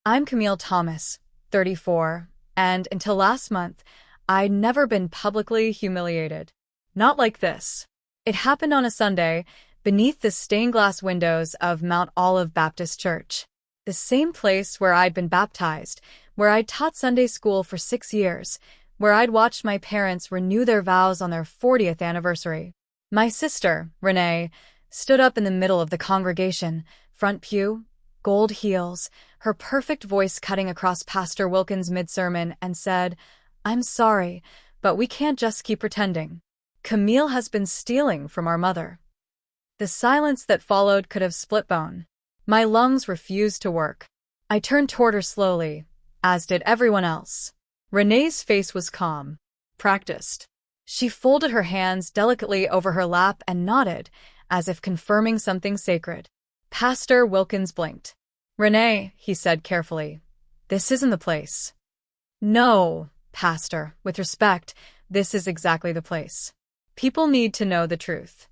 I'm Camille Thomas, 34, and until last month, I'd never been publicly humiliated. Not like this. It happened on a Sunday, beneath the stained glass windows of Mount Olive Baptist Church. The same place where I'd been baptized, where I'd taught Sunday school for 6 years, where I'd watched my parents renew their vows on their 40th anniversary. My sister, Renee, stood up in the middle of the congregation, front pew, gold heels, her perfect voice cutting across Pastor Wilkins' mid-sermon, and said, "I'm sorry, but we can't just keep pretending. Camille has been stealing from our mother." The silence that followed could have split bone. My lungs refused to work. I turned toward her slowly, as did everyone else. Renee's face was calm, practiced. She folded her hands delicately over her lap and nodded, as if confirming something sacred. Pastor Wilkins blinked. "Renee," he said carefully, "this isn't the place." "No, Pastor, with respect, this is exactly the place. People need to know the truth."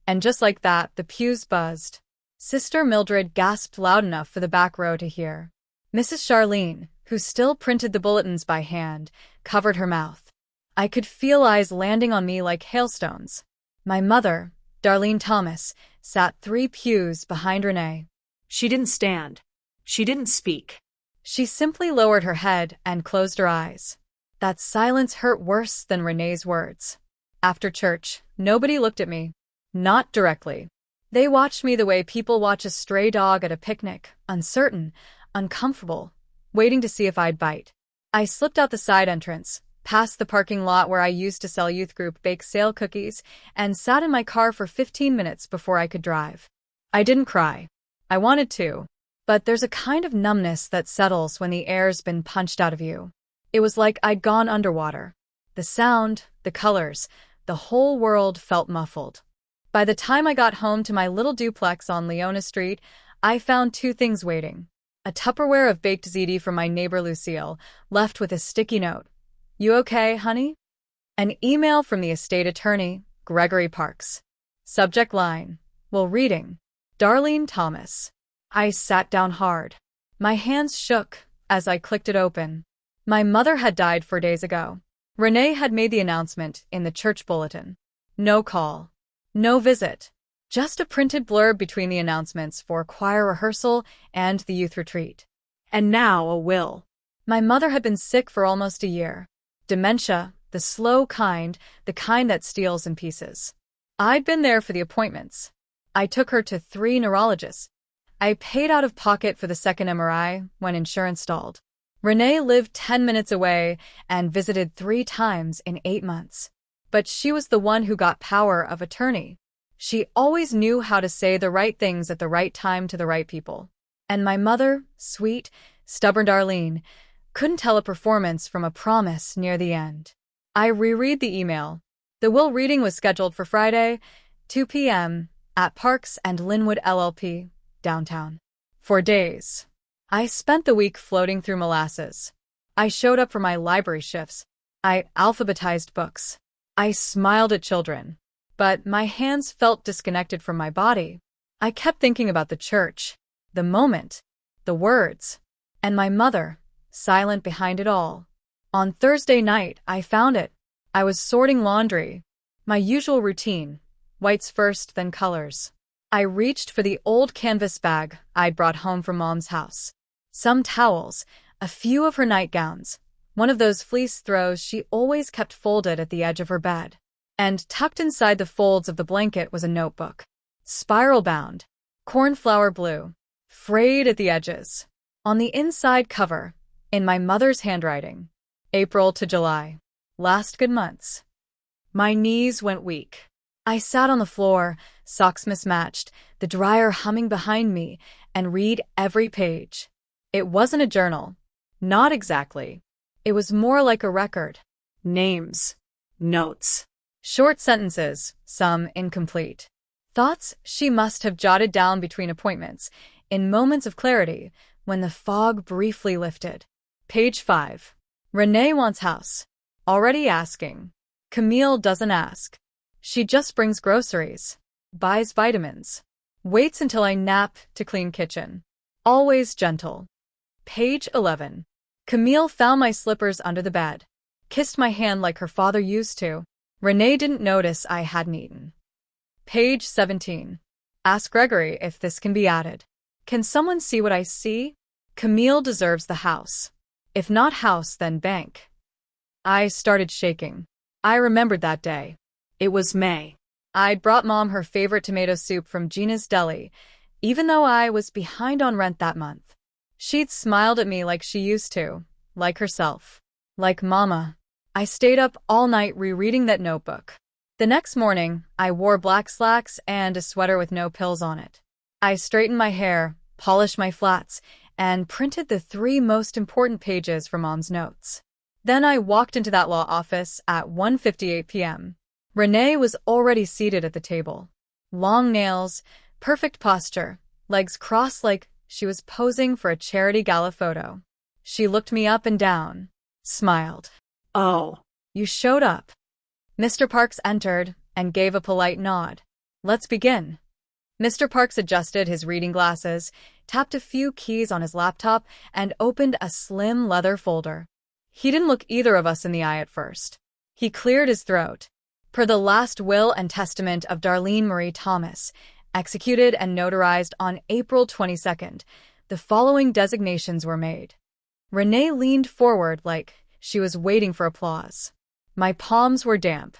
And just like that, the pews buzzed. Sister Mildred gasped loud enough for the back row to hear. Mrs. Charlene, who still printed the bulletins by hand, covered her mouth. I could feel eyes landing on me like hailstones. My mother, Darlene Thomas, sat 3 pews behind Renee. She didn't stand. She didn't speak. She simply lowered her head and closed her eyes. That silence hurt worse than Renee's words. After church, nobody looked at me. Not directly. They watched me the way people watch a stray dog at a picnic, uncertain, uncomfortable, waiting to see if I'd bite. I slipped out the side entrance, past the parking lot where I used to sell youth group bake sale cookies, and sat in my car for 15 minutes before I could drive. I didn't cry. I wanted to. But there's a kind of numbness that settles when the air's been punched out of you. It was like I'd gone underwater. The sound, the colors, the whole world felt muffled. By the time I got home to my little duplex on Leona Street, I found 2 things waiting. A Tupperware of baked ziti from my neighbor Lucille, left with a sticky note. "You okay, honey?" An email from the estate attorney, Gregory Parks. Subject line, "Will reading. Darlene Thomas." I sat down hard. My hands shook as I clicked it open. My mother had died 4 days ago. Renee had made the announcement in the church bulletin. No call. No visit. Just a printed blurb between the announcements for choir rehearsal and the youth retreat. And now a will. My mother had been sick for almost a year. Dementia, the slow kind, the kind that steals in pieces. I'd been there for the appointments. I took her to 3 neurologists. I paid out of pocket for the second MRI when insurance stalled. Renee lived 10 minutes away and visited 3 times in 8 months. But she was the one who got power of attorney. She always knew how to say the right things at the right time to the right people. And my mother, sweet, stubborn Darlene, couldn't tell a performance from a promise near the end. I reread the email. The will reading was scheduled for Friday, 2 p.m., at Parks and Linwood LLP, downtown. For days. I spent the week floating through molasses. I showed up for my library shifts. I alphabetized books. I smiled at children. But my hands felt disconnected from my body. I kept thinking about the church, the moment, the words, and my mother, silent behind it all. On Thursday night, I found it. I was sorting laundry. My usual routine, whites first, then colors. I reached for the old canvas bag I'd brought home from Mom's house. Some towels, a few of her nightgowns, one of those fleece throws she always kept folded at the edge of her bed. And tucked inside the folds of the blanket was a notebook. Spiral-bound, cornflower blue, frayed at the edges. On the inside cover, in my mother's handwriting, April to July. Last good months. My knees went weak. I sat on the floor, socks mismatched, the dryer humming behind me, and read every page. It wasn't a journal. Not exactly. It was more like a record. Names. Notes. Short sentences, some incomplete. Thoughts she must have jotted down between appointments, in moments of clarity, when the fog briefly lifted. Page 5. Renee wants house. Already asking. Camille doesn't ask. She just brings groceries. Buys vitamins. Waits until I nap to clean kitchen. Always gentle. Page 11. Camille found my slippers under the bed. Kissed my hand like her father used to. Renee didn't notice I hadn't eaten. Page 17. Ask Gregory if this can be added. Can someone see what I see? Camille deserves the house. If not house, then bank. I started shaking. I remembered that day. It was May. I'd brought Mom her favorite tomato soup from Gina's Deli, even though I was behind on rent that month. She'd smiled at me like she used to, like herself, like Mama. I stayed up all night rereading that notebook. The next morning, I wore black slacks and a sweater with no pills on it. I straightened my hair, polished my flats, and printed the 3 most important pages from Mom's notes. Then I walked into that law office at 1:58 p.m. Renee was already seated at the table. Long nails, perfect posture, legs crossed like she was posing for a charity gala photo. She looked me up and down, smiled. Oh. You showed up. Mr. Parks entered and gave a polite nod. Let's begin. Mr. Parks adjusted his reading glasses, tapped a few keys on his laptop, and opened a slim leather folder. He didn't look either of us in the eye at first. He cleared his throat. Per the last will and testament of Darlene Marie Thomas, executed and notarized on April 22nd, the following designations were made. Renee leaned forward like she was waiting for applause. My palms were damp.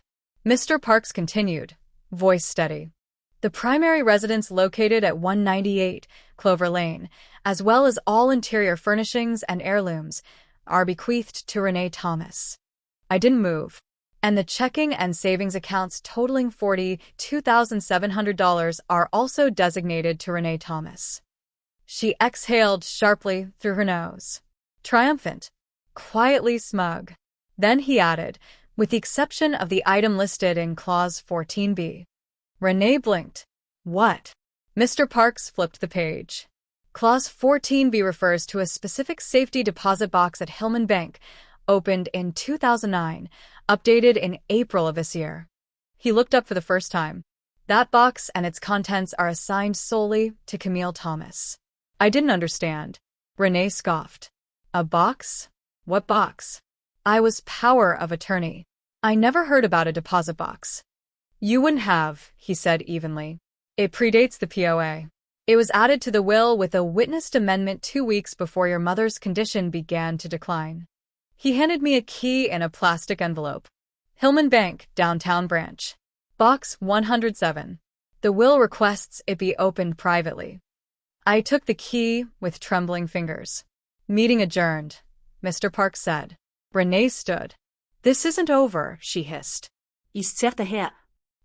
Mr. Parks continued, voice steady. The primary residence located at 198 Clover Lane, as well as all interior furnishings and heirlooms, are bequeathed to Renee Thomas. I didn't move. And the checking and savings accounts totaling $42,700 are also designated to Renee Thomas. She exhaled sharply through her nose. Triumphant. Quietly smug. Then he added, with the exception of the item listed in Clause 14b. Renee blinked. What? Mr. Parks flipped the page. Clause 14b refers to a specific safety deposit box at Hillman Bank, opened in 2009, updated in April of this year. He looked up for the first time. That box and its contents are assigned solely to Camille Thomas. I didn't understand. Renee scoffed. A box? What box? I was power of attorney. I never heard about a deposit box. You wouldn't have, he said evenly. It predates the POA. It was added to the will with a witnessed amendment 2 weeks before your mother's condition began to decline. He handed me a key in a plastic envelope. Hillman Bank, Downtown Branch. Box 107. The will requests it be opened privately. I took the key with trembling fingers. Meeting adjourned, Mr. Parks said. Renee stood. This isn't over, she hissed.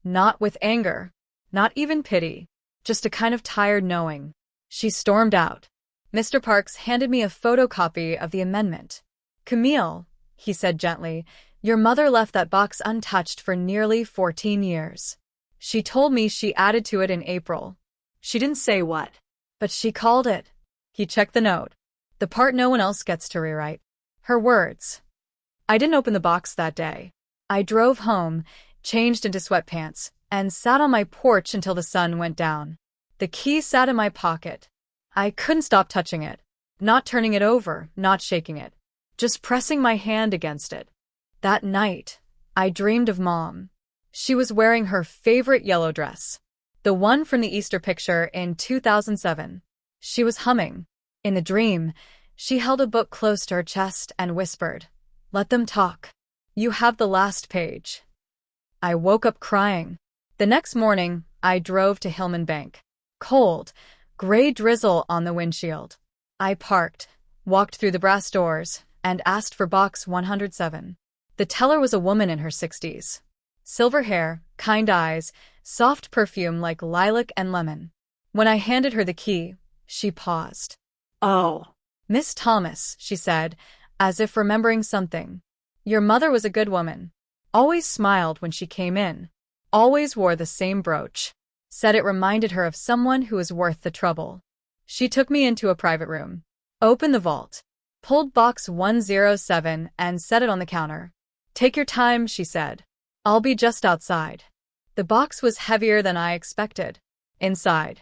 Not with anger. Not even pity. Just a kind of tired knowing. She stormed out. Mr. Parks handed me a photocopy of the amendment. Camille, he said gently, your mother left that box untouched for nearly 14 years. She told me she added to it in April. She didn't say what. But she called it. He checked the note. The part no one else gets to rewrite. Her words. I didn't open the box that day. I drove home, changed into sweatpants, and sat on my porch until the sun went down. The key sat in my pocket. I couldn't stop touching it. Not turning it over, not shaking it. Just pressing my hand against it. That night, I dreamed of Mom. She was wearing her favorite yellow dress. The one from the Easter picture in 2007. She was humming. In the dream, she held a book close to her chest and whispered, "Let them talk. You have the last page." I woke up crying. The next morning, I drove to Hillman Bank. Cold, gray drizzle on the windshield. I parked, walked through the brass doors, and asked for box 107. The teller was a woman in her 60s. Silver hair, kind eyes, soft perfume like lilac and lemon. When I handed her the key, she paused. Oh. Miss Thomas, she said, as if remembering something. Your mother was a good woman. Always smiled when she came in. Always wore the same brooch. Said it reminded her of someone who was worth the trouble. She took me into a private room. Opened the vault. Pulled box 107 and set it on the counter. Take your time, she said. I'll be just outside. The box was heavier than I expected. Inside,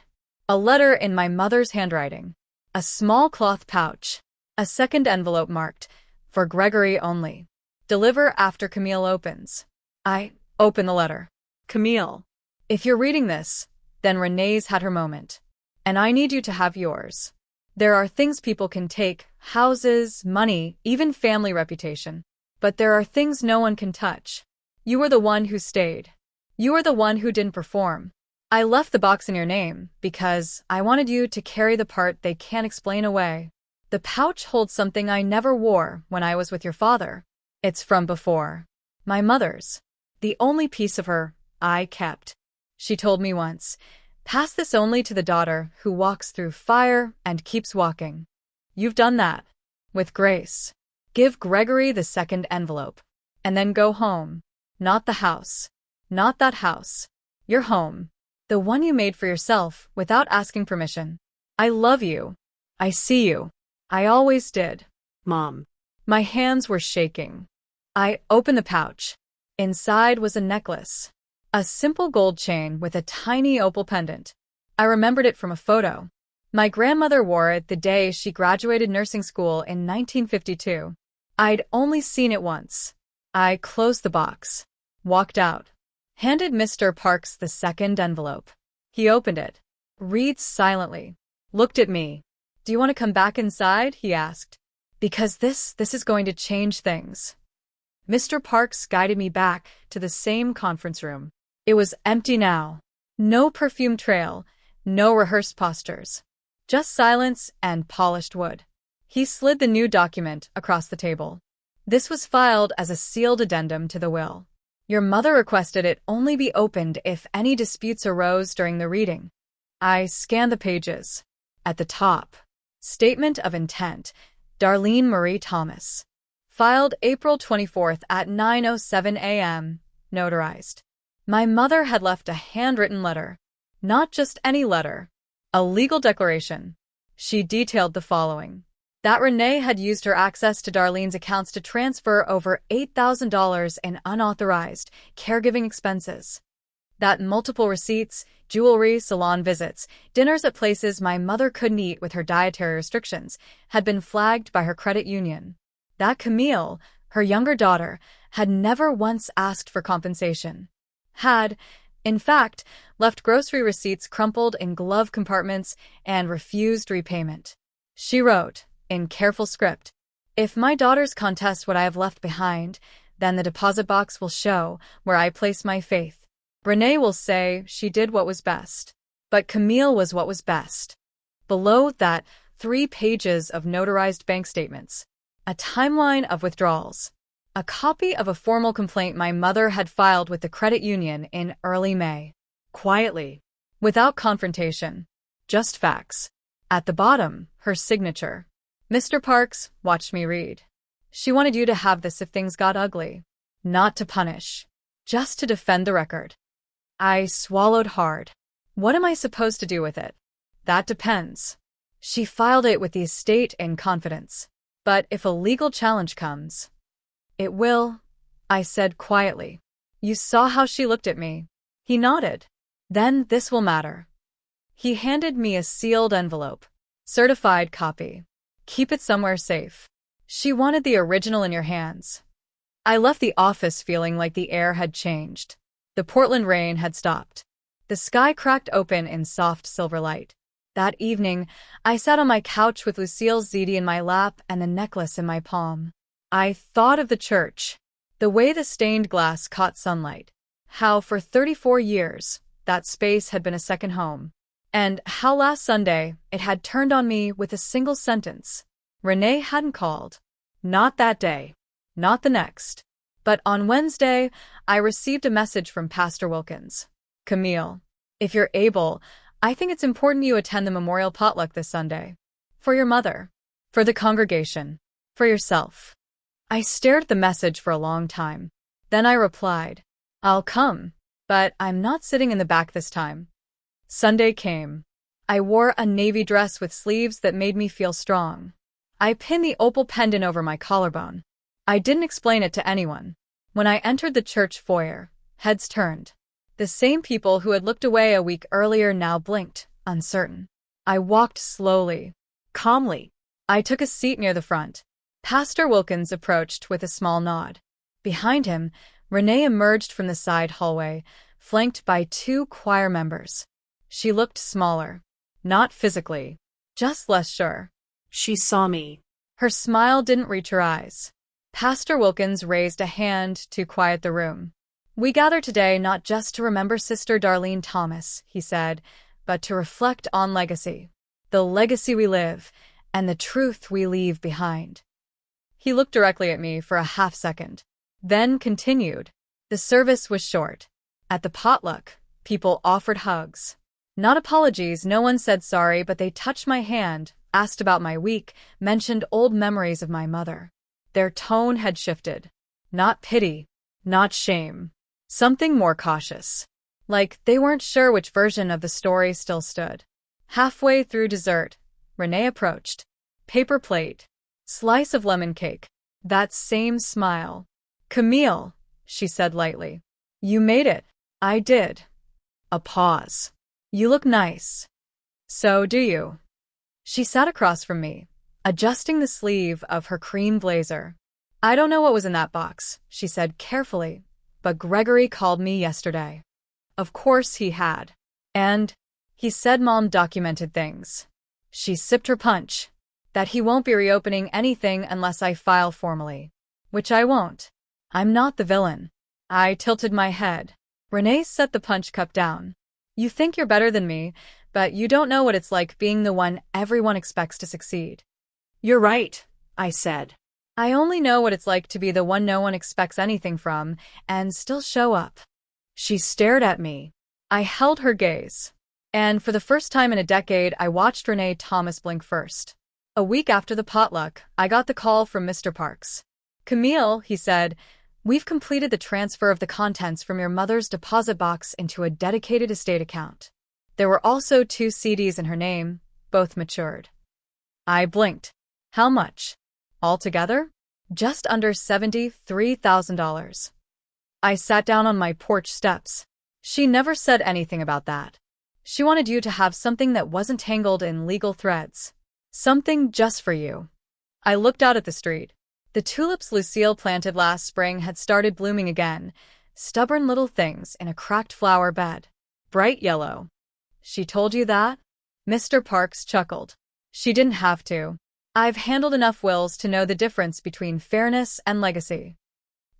a letter in my mother's handwriting. A small cloth pouch. A second envelope marked, "For Gregory only. Deliver after Camille opens." I open the letter. Camille. If you're reading this, then Renee's had her moment. And I need you to have yours. There are things people can take, houses, money, even family reputation. But there are things no one can touch. You were the one who stayed. You were the one who didn't perform. I left the box in your name because I wanted you to carry the part they can't explain away. The pouch holds something I never wore when I was with your father. It's from before. My mother's. The only piece of her I kept. She told me once, "Pass this only to the daughter who walks through fire and keeps walking." You've done that. With grace. Give Gregory the second envelope. And then go home. Not the house. Not that house. Your home. The one you made for yourself without asking permission. I love you. I see you. I always did. Mom. My hands were shaking. I opened the pouch. Inside was a necklace. A simple gold chain with a tiny opal pendant. I remembered it from a photo. My grandmother wore it the day she graduated nursing school in 1952. I'd only seen it once. I closed the box. Walked out. Handed Mr. Parks the second envelope. He opened it. Read silently. Looked at me. "Do you want to come back inside?" he asked. "Because this is going to change things." Mr. Parks guided me back to the same conference room. It was empty now. No perfume trail, no rehearsed postures. Just silence and polished wood. He slid the new document across the table. This was filed as a sealed addendum to the will. Your mother requested it only be opened if any disputes arose during the reading. I scanned the pages. At the top, Statement of Intent, Darlene Marie Thomas. Filed April 24th at 9:07 a.m., notarized. My mother had left a handwritten letter. Not just any letter. A legal declaration. She detailed the following. That Renee had used her access to Darlene's accounts to transfer over $8,000 in unauthorized caregiving expenses. That multiple receipts, jewelry, salon visits, dinners at places my mother couldn't eat with her dietary restrictions, had been flagged by her credit union. That Camille, her younger daughter, had never once asked for compensation. Had, in fact, left grocery receipts crumpled in glove compartments and refused repayment. She wrote, in careful script, "If my daughters contest what I have left behind, then the deposit box will show where I place my faith. Renee will say she did what was best. But Camille was what was best." Below that, 3 pages of notarized bank statements. A timeline of withdrawals. A copy of a formal complaint my mother had filed with the credit union in early May. Quietly. Without confrontation. Just facts. At the bottom, her signature. Mr. Parks watched me read. She wanted you to have this if things got ugly. Not to punish. Just to defend the record. I swallowed hard. What am I supposed to do with it? That depends. She filed it with the estate in confidence. But if a legal challenge comes... It will, I said quietly. You saw how she looked at me. He nodded. Then this will matter. He handed me a sealed envelope. Certified copy. Keep it somewhere safe. She wanted the original in your hands. I left the office feeling like the air had changed. The Portland rain had stopped. The sky cracked open in soft silver light. That evening, I sat on my couch with Lucille's ZD in my lap and the necklace in my palm. I thought of the church, the way the stained glass caught sunlight, how for 34 years that space had been a second home, and how last Sunday it had turned on me with a single sentence. Renee hadn't called. Not that day. Not the next. But on Wednesday, I received a message from Pastor Wilkins. "Camille, if you're able, I think it's important you attend the memorial potluck this Sunday. For your mother. For the congregation. For yourself." I stared at the message for a long time. Then I replied, "I'll come, but I'm not sitting in the back this time." Sunday came. I wore a navy dress with sleeves that made me feel strong. I pinned the opal pendant over my collarbone. I didn't explain it to anyone. When I entered the church foyer, heads turned. The same people who had looked away a week earlier now blinked, uncertain. I walked slowly, calmly. I took a seat near the front. Pastor Wilkins approached with a small nod. Behind him, Renee emerged from the side hallway, flanked by 2 choir members. She looked smaller. Not physically, just less sure. She saw me. Her smile didn't reach her eyes. Pastor Wilkins raised a hand to quiet the room. "We gather today not just to remember Sister Darlene Thomas," he said, "but to reflect on legacy. The legacy we live, and the truth we leave behind." He looked directly at me for a half-second, then continued. The service was short. At the potluck, people offered hugs. Not apologies, no one said sorry, but they touched my hand, asked about my week, mentioned old memories of my mother. Their tone had shifted. Not pity, not shame. Something more cautious. Like they weren't sure which version of the story still stood. Halfway through dessert, Renee approached. Paper plate. Slice of lemon cake. That same smile. "Camille," she said lightly. "You made it." "I did." A pause. "You look nice." "So do you." She sat across from me, adjusting the sleeve of her cream blazer. "I don't know what was in that box," she said carefully, "but Gregory called me yesterday." Of course he had. "And he said Mom documented things." She sipped her punch. "That he won't be reopening anything unless I file formally. Which I won't. I'm not the villain." I tilted my head. Renee set the punch cup down. "You think you're better than me, but you don't know what it's like being the one everyone expects to succeed." "You're right," I said. "I only know what it's like to be the one no one expects anything from, and still show up." She stared at me. I held her gaze. And for the first time in a decade, I watched Renee Thomas blink first. A week after the potluck, I got the call from Mr. Parks. "Camille," he said, "we've completed the transfer of the contents from your mother's deposit box into a dedicated estate account." There were also 2 CDs in her name, both matured. I blinked. "How much?" "Altogether?" "Just under $73,000. I sat down on my porch steps. "She never said anything about that. She wanted you to have something that wasn't tangled in legal threads. Something just for you." I looked out at the street. The tulips Lucille planted last spring had started blooming again, stubborn little things in a cracked flower bed. Bright yellow. "She told you that?" Mr. Parks chuckled. "She didn't have to. I've handled enough wills to know the difference between fairness and legacy."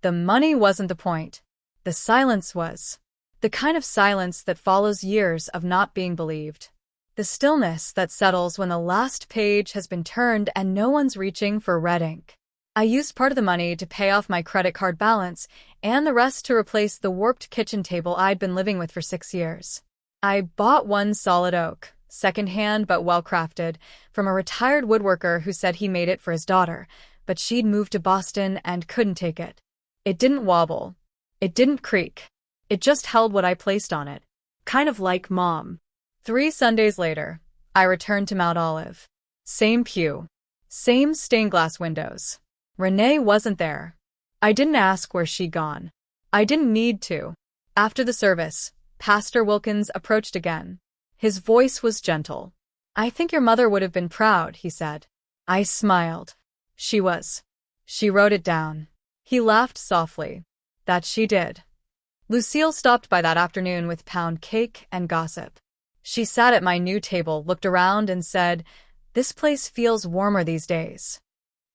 The money wasn't the point. The silence was. The kind of silence that follows years of not being believed. The stillness that settles when the last page has been turned and no one's reaching for red ink. I used part of the money to pay off my credit card balance and the rest to replace the warped kitchen table I'd been living with for 6 years. I bought one solid oak, secondhand but well-crafted, from a retired woodworker who said he made it for his daughter, but she'd moved to Boston and couldn't take it. It didn't wobble. It didn't creak. It just held what I placed on it. Kind of like Mom. 3 Sundays later, I returned to Mount Olive. Same pew. Same stained glass windows. Renee wasn't there. I didn't ask where she'd gone. I didn't need to. After the service, Pastor Wilkins approached again. His voice was gentle. "I think your mother would have been proud," he said. I smiled. "She was." She wrote it down. He laughed softly. "That she did." Lucille stopped by that afternoon with pound cake and gossip. She sat at my new table, looked around, and said, "This place feels warmer these days."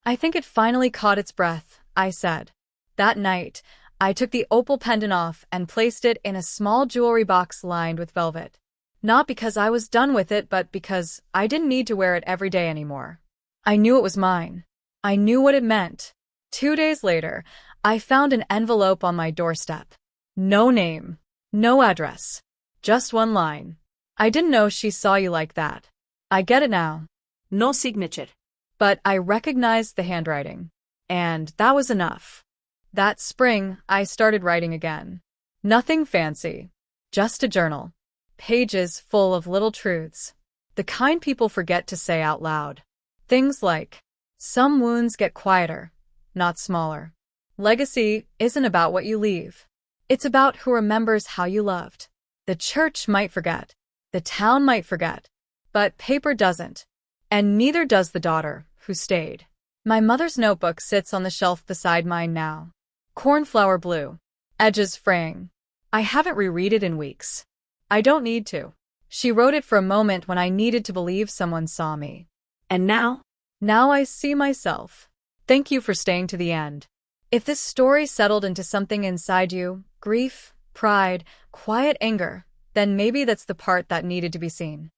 "I think it finally caught its breath," I said. That night, I took the opal pendant off and placed it in a small jewelry box lined with velvet. Not because I was done with it, but because I didn't need to wear it every day anymore. I knew it was mine. I knew what it meant. 2 days later, I found an envelope on my doorstep. No name. No address. Just one line. "I didn't know she saw you like that." I get it now. No signature. But I recognized the handwriting. And that was enough. That spring, I started writing again. Nothing fancy. Just a journal. Pages full of little truths. The kind people forget to say out loud. Things like, some wounds get quieter, not smaller. Legacy isn't about what you leave. It's about who remembers how you loved. The church might forget. The town might forget. But paper doesn't. And neither does the daughter, who stayed. My mother's notebook sits on the shelf beside mine now. Cornflower blue. Edges fraying. I haven't reread it in weeks. I don't need to. She wrote it for a moment when I needed to believe someone saw me. And now? Now I see myself. Thank you for staying to the end. If this story settled into something inside you, grief, pride, quiet anger, then maybe that's the part that needed to be seen.